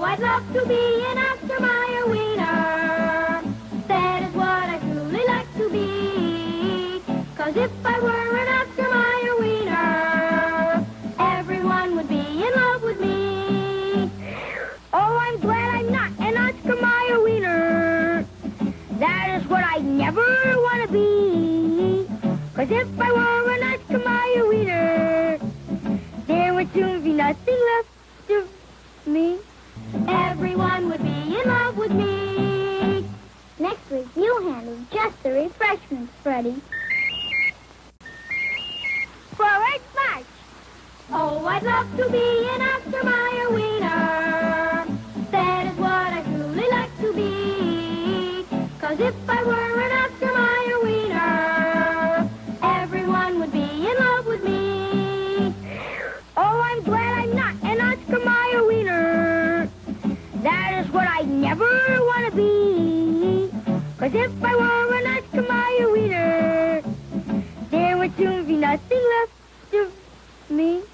Oh, I'd love to be an Oscar Mayer wiener. That is what I truly like to be. 'Cause if I were an Oscar Mayer wiener, everyone would be in love with me. Oh, I'm glad I'm not an Oscar Mayer wiener. That is what I never want to be. 'Cause if I were an Oscar Mayer wiener, there would soon be nothing left of me. Everyone would be in love with me. Next week, you handle just the refreshments, Freddie. Forward march! Oh, I'd love to be an Oscar Mayer wiener. That is what I truly like to be. 'Cause if I were an Oscar Mayer wiener, everyone would be in love with me. Oh, I'm glad I'm not an Oscar Mayer wiener. That is what I never want to be. 'Cause if I were an Oscar Mayer wiener, there would soon be nothing left of me.